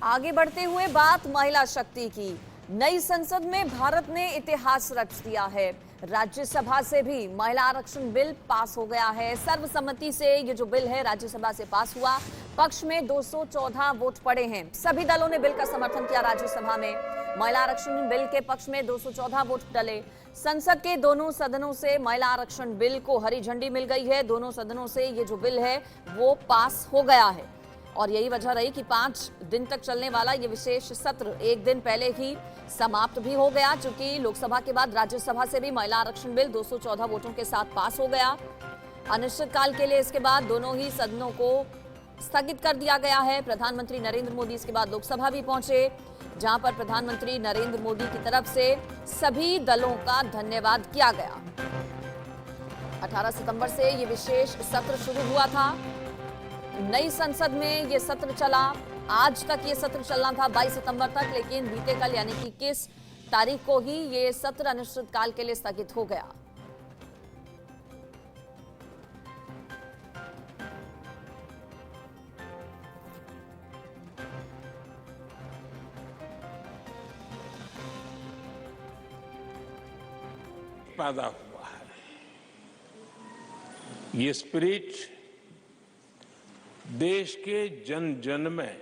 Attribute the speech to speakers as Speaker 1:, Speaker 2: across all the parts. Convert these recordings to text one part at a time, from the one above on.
Speaker 1: आगे बढ़ते हुए बात महिला शक्ति की। नई संसद में भारत ने इतिहास रच दिया है। राज्यसभा से भी महिला आरक्षण बिल पास हो गया है। सर्वसम्मति से ये जो बिल है राज्यसभा से पास हुआ। पक्ष में 214 वोट पड़े हैं। सभी दलों ने बिल का समर्थन किया। राज्यसभा में महिला आरक्षण बिल के पक्ष में 214 वोट डले। संसद के दोनों सदनों से महिला आरक्षण बिल को हरी झंडी मिल गई है। दोनों सदनों से ये जो बिल है वो पास हो गया है और यही वजह रही कि 5 दिन तक चलने वाला ये विशेष सत्र एक दिन पहले ही समाप्त भी हो गया, क्योंकि लोकसभा के बाद राज्यसभा से भी महिला आरक्षण बिल 214 वोटों के साथ पास हो गया। अनिश्चितकाल के लिए इसके बाद दोनों ही सदनों को स्थगित कर दिया गया है। प्रधानमंत्री नरेंद्र मोदी इसके बाद लोकसभा भी पहुंचे, जहां पर प्रधानमंत्री नरेंद्र मोदी की तरफ से सभी दलों का धन्यवाद किया गया। 18 सितंबर से ये विशेष सत्र शुरू हुआ था। नई संसद में ये सत्र चला। आज तक ये सत्र चलना था 22 सितंबर तक, लेकिन बीते कल यानी कि 21 तारीख को ही ये सत्र अनिश्चितकाल के लिए स्थगित हो गया।
Speaker 2: पैदा हुआ है ये स्पिरिट देश के जन जन में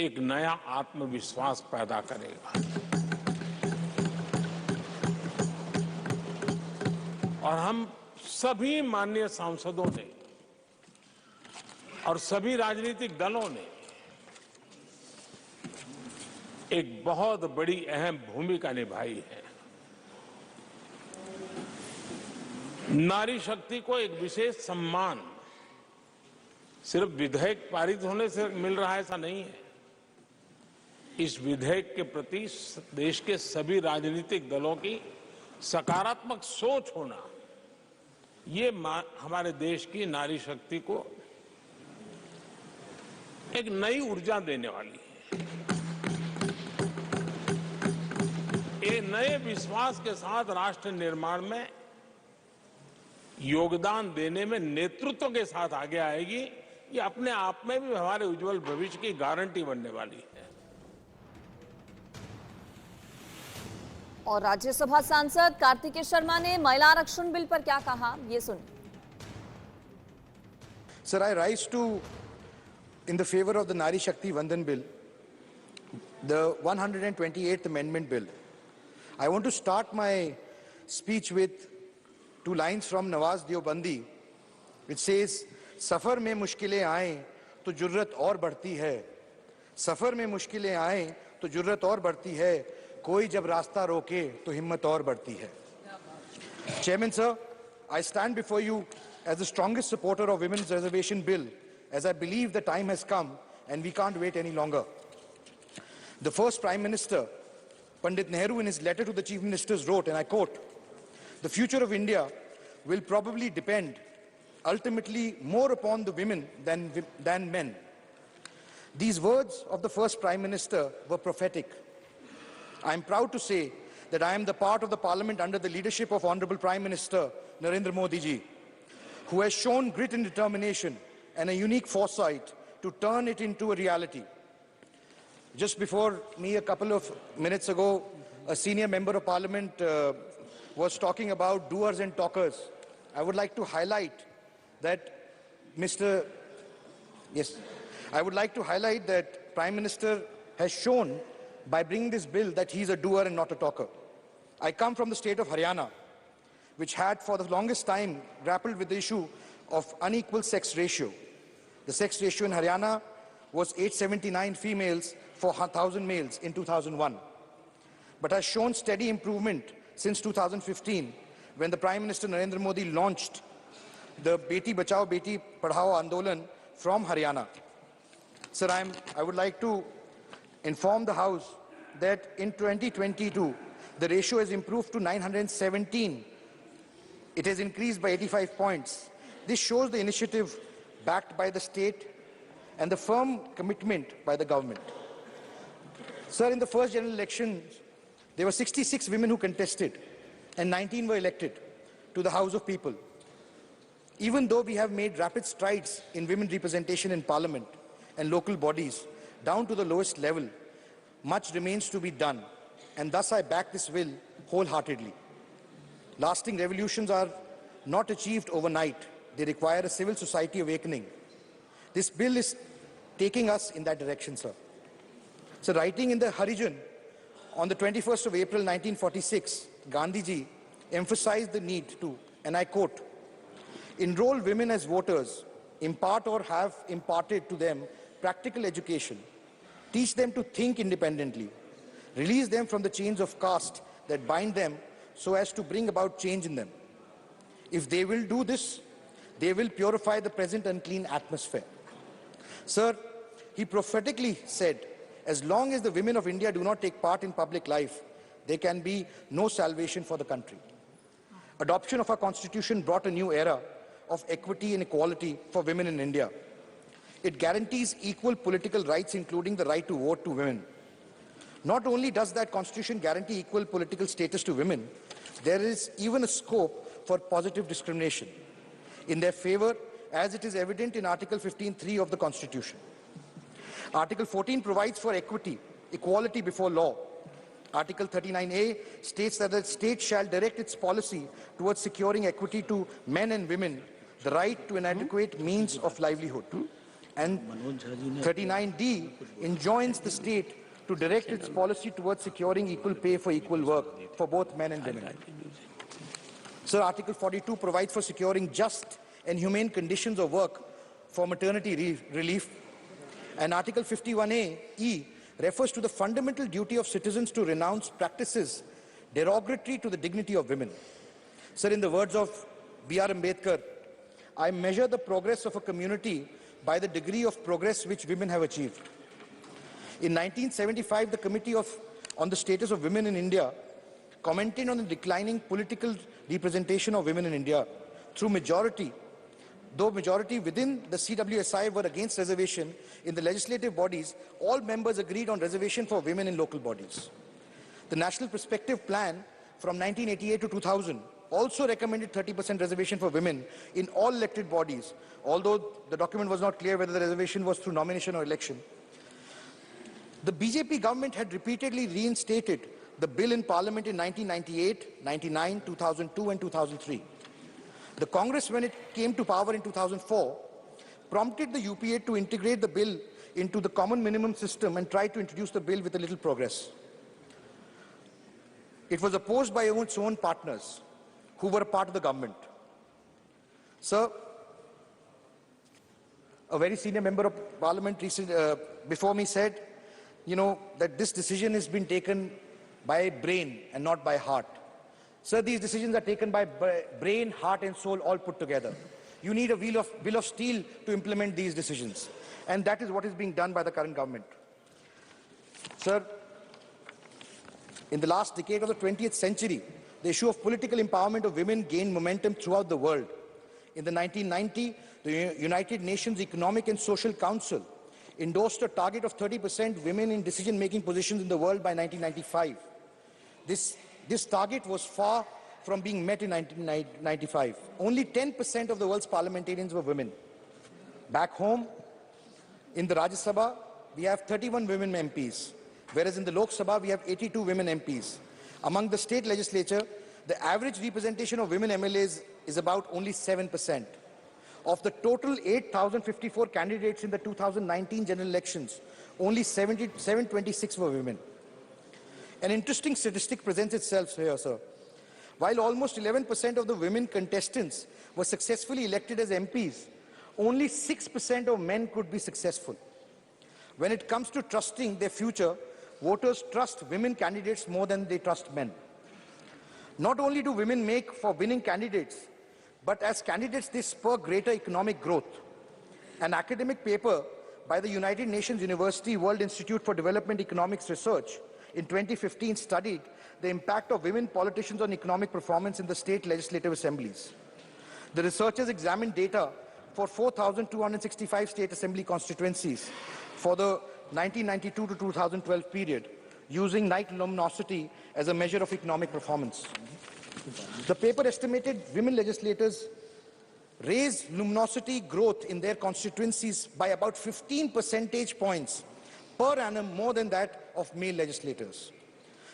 Speaker 2: एक नया आत्मविश्वास पैदा करेगा और हम सभी माननीय सांसदों ने और सभी राजनीतिक दलों ने एक बहुत बड़ी अहम भूमिका निभाई है। नारी शक्ति को एक विशेष सम्मान सिर्फ विधेयक पारित होने से मिल रहा है ऐसा नहीं है। इस विधेयक के प्रति देश के सभी राजनीतिक दलों की सकारात्मक सोच होना ये हमारे देश की नारी शक्ति को एक नई ऊर्जा देने वाली है। ये नए विश्वास के साथ राष्ट्र निर्माण में योगदान देने में नेतृत्व के साथ आगे आएगी। ये अपने आप में भी हमारे उज्जवल भविष्य की गारंटी बनने वाली है।
Speaker 1: और राज्यसभा सांसद कार्तिकेय शर्मा ने महिला आरक्षण बिल पर क्या कहा, ये सुनिए।
Speaker 3: Sir, I rise to in the favor of the Nari Shakti Vandan bill, the 128th Amendment bill. I want to start my speech with 2 lines from Nawaz Deobandi, which says, सफर में मुश्किलें आए तो जुर्रत और बढ़ती है, सफर में मुश्किलें आए तो जुर्रत और बढ़ती है, कोई जब रास्ता रोके तो हिम्मत और बढ़ती है. Chairman sir, I stand before you as the strongest supporter of women's reservation bill, as I believe the time has come and we can't wait any longer. The first Prime Minister, Pandit Nehru, in his letter to the Chief Ministers wrote, and I quote, "The future of India will probably depend ultimately more upon the women than men." These words of the first Prime Minister were prophetic. I am proud to say that I am the part of the Parliament under the leadership of Honorable Prime Minister Narendra Modi ji, who has shown grit and determination and a unique foresight to turn it into a reality. Just before me, a couple of minutes ago, a senior member of Parliament was talking about doers and talkers. I would like to highlight that Prime Minister has shown by bringing this bill that he's a doer and not a talker. I come from the state of Haryana, which had for the longest time grappled with the issue of unequal sex ratio. The sex ratio in Haryana was 879 females for 1,000 males in 2001, but has shown steady improvement since 2015, when the Prime Minister Narendra Modi launched the Beti Bachao Beti Padhao Andolan from Haryana. Sir, I would like to inform the House that in 2022, the ratio has improved to 917. It has increased by 85 points. This shows the initiative backed by the state and the firm commitment by the government. Sir, in the first general elections, there were 66 women who contested and 19 were elected to the House of People. Even though we have made rapid strides in women representation in Parliament, and local bodies down to the lowest level, much remains to be done, and thus I back this bill wholeheartedly. Lasting revolutions are not achieved overnight. They require a civil society awakening. This bill is taking us in that direction, sir. So, writing in the Harijan on the 21st of April 1946, Gandhiji emphasized the need to, and I quote, enroll women as voters, impart or have imparted to them practical education, teach them to think independently, release them from the chains of caste that bind them so as to bring about change in them. If they will do this, they will purify the present unclean atmosphere. Sir, he prophetically said, as long as the women of India do not take part in public life, there can be no salvation for the country. Adoption of our constitution brought a new era of equity and equality for women in India. It guarantees equal political rights, including the right to vote to women. Not only does that constitution guarantee equal political status to women, there is even a scope for positive discrimination in their favor, as it is evident in Article 15(3) of the Constitution. Article 14 provides for equality before law. Article 39A states that the state shall direct its policy towards securing equity to men and women, the right to an adequate means of livelihood. And 39D enjoins the state to direct its policy towards securing equal pay for equal work for both men and women. So Article 42 provides for securing just and humane conditions of work for maternity relief. And Article 51A(e) refers to the fundamental duty of citizens to renounce practices derogatory to the dignity of women. Sir, in the words of B.R. Ambedkar, I measure the progress of a community by the degree of progress which women have achieved. In 1975, the Committee on the Status of Women in India commented on the declining political representation of women in India through majority. Though majority within the CWSI were against reservation in the legislative bodies, all members agreed on reservation for women in local bodies. The National Perspective Plan from 1988 to 2000 also recommended 30% reservation for women in all elected bodies, although the document was not clear whether the reservation was through nomination or election. The BJP government had repeatedly reinstated the bill in Parliament in 1998, 99, 2002 and 2003. The Congress, when it came to power in 2004, prompted the UPA to integrate the bill into the common minimum system and tried to introduce the bill with a little progress. It was opposed by its own partners who were a part of the government. Sir, a very senior member of Parliament before me said, that this decision has been taken by brain and not by heart. Sir, these decisions are taken by brain, heart and soul all put together. You need a will of steel to implement these decisions. And that is what is being done by the current government. Sir, in the last decade of the 20th century, the issue of political empowerment of women gained momentum throughout the world. In the 1990, the United Nations Economic and Social Council endorsed a target of 30% women in decision-making positions in the world by 1995. This target was far from being met in 1995. Only 10% of the world's parliamentarians were women. Back home, in the Rajya Sabha, we have 31 women MPs, whereas in the Lok Sabha, we have 82 women MPs. Among the state legislature, the average representation of women MLAs is about only 7%. Of the total 8,054 candidates in the 2019 general elections, only 726 were women. An interesting statistic presents itself here, sir. While almost 11% of the women contestants were successfully elected as MPs, only 6% of men could be successful. When it comes to trusting their future, voters trust women candidates more than they trust men. Not only do women make for winning candidates, but as candidates they spur greater economic growth. An academic paper by the United Nations University World Institute for Development Economics Research in 2015 studied the impact of women politicians on economic performance in the state legislative assemblies. The researchers examined data for 4,265 state assembly constituencies for the 1992 to 2012 period, using night luminosity as a measure of economic performance. The paper estimated women legislators raised luminosity growth in their constituencies by about 15 percentage points per annum more than that of male legislators.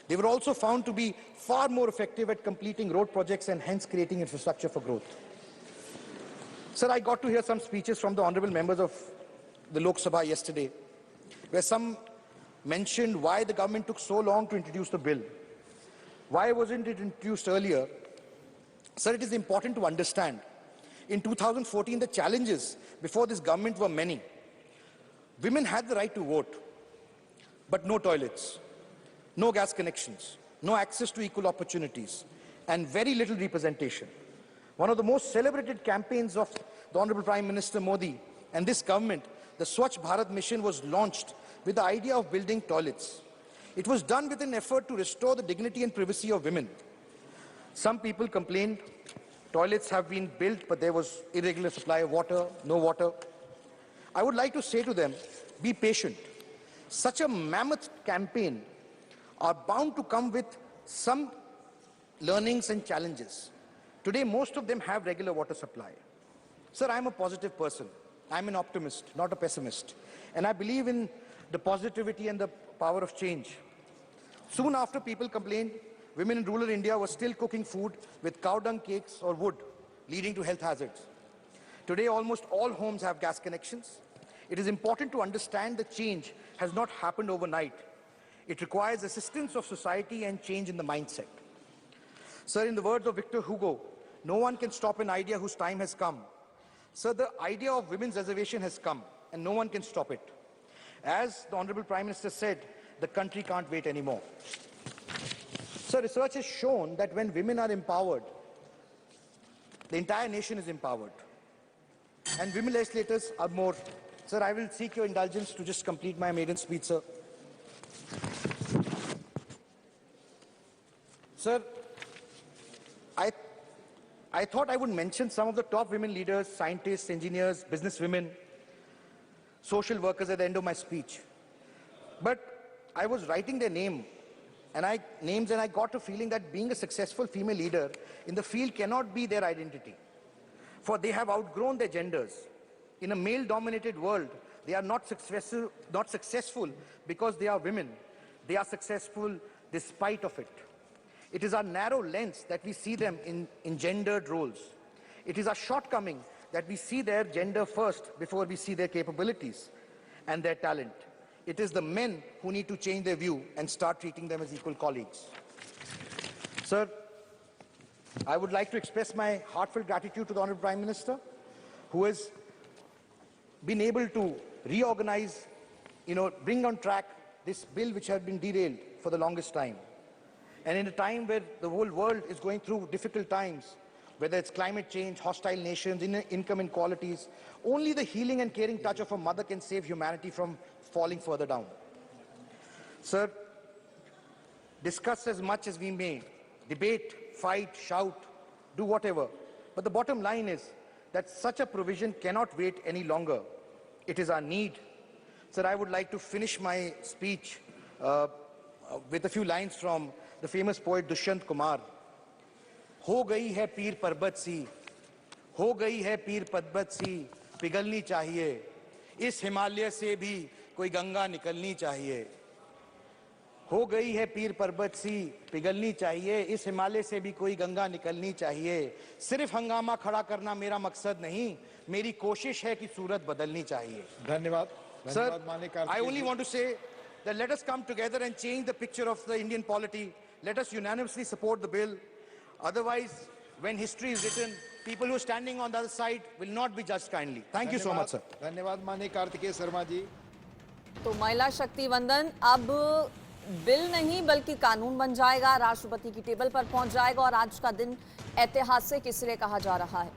Speaker 3: They were also found to be far more effective at completing road projects and hence creating infrastructure for growth. Sir, I got to hear some speeches from the honorable members of the Lok Sabha yesterday, where some mentioned why the government took so long to introduce the bill. Why wasn't it introduced earlier? Sir, it is important to understand. In 2014, the challenges before this government were many. Women had the right to vote, but no toilets, no gas connections, no access to equal opportunities, and very little representation. One of the most celebrated campaigns of the Honorable Prime Minister Modi and this government, the Swachh Bharat mission, was launched with the idea of building toilets. It was done with an effort to restore the dignity and privacy of women. Some people complained toilets have been built, but there was irregular supply of water, no water. I would like to say to them, be patient. Such a mammoth campaign are bound to come with some learnings and challenges. Today, most of them have regular water supply. Sir, I'm a positive person. I'm an optimist, not a pessimist. And I believe in the positivity and the power of change. Soon after people complained, women in rural India were still cooking food with cow dung cakes or wood, leading to health hazards. Today, almost all homes have gas connections. It is important to understand the change has not happened overnight. It requires assistance of society and change in the mindset. Sir, in the words of Victor Hugo, no one can stop an idea whose time has come. Sir, the idea of women's reservation has come, and no one can stop it. As the Honorable Prime Minister said, the country can't wait anymore. Sir, research has shown that when women are empowered, the entire nation is empowered. And women legislators are more. Sir, I will seek your indulgence to just complete my maiden speech, sir. Sir, I thought I would mention some of the top women leaders, scientists, engineers, businesswomen, social workers at the end of my speech. But I was writing their names and I got a feeling that being a successful female leader in the field cannot be their identity. For they have outgrown their genders. In a male-dominated world, they are not successful because they are women. They are successful despite of it. It is our narrow lens that we see them in gendered roles. It is our shortcoming that we see their gender first before we see their capabilities and their talent. It is the men who need to change their view and start treating them as equal colleagues. Sir, I would like to express my heartfelt gratitude to the Honorable Prime Minister, who has been able to reorganize, bring on track this bill which had been derailed for the longest time. And in a time where the whole world is going through difficult times, whether it's climate change, hostile nations, income inequalities, only the healing and caring touch of a mother can save humanity from falling further down. Sir, discuss as much as we may, debate, fight, shout, do whatever. But the bottom line is that such a provision cannot wait any longer. It is our need. Sir, I would like to finish my speech with a few lines from the famous poet Dushyant Kumar. हो गई है पीर पर्वत सी, हो गई है पीर पर्वत सी, पिघलनी चाहिए, इस हिमालय से भी कोई गंगा निकलनी चाहिए. हो गई है पीर पर्वत सी, पिघलनी चाहिए, इस हिमालय से भी कोई गंगा निकलनी चाहिए. सिर्फ हंगामा खड़ा करना मेरा मकसद नहीं, मेरी कोशिश है कि सूरत बदलनी चाहिए.
Speaker 4: धन्यवाद.
Speaker 3: Sir, I only want to say that let us come together and change the picture of the Indian polity. Let us unanimously support the bill. Otherwise, when history is written, people who are standing on the other side will not be judged kindly. Thank you so much, sir.
Speaker 4: धन्यवाद माननीय कार्तिकेय शर्मा जी.
Speaker 1: तो महिला शक्ति वंदन अब bill नहीं बल्कि कानून बन जाएगा, राष्ट्रपति की टेबल पर पहुंच जाएगा और आज का दिन ऐतिहासिक इसलिए कहा जा रहा है.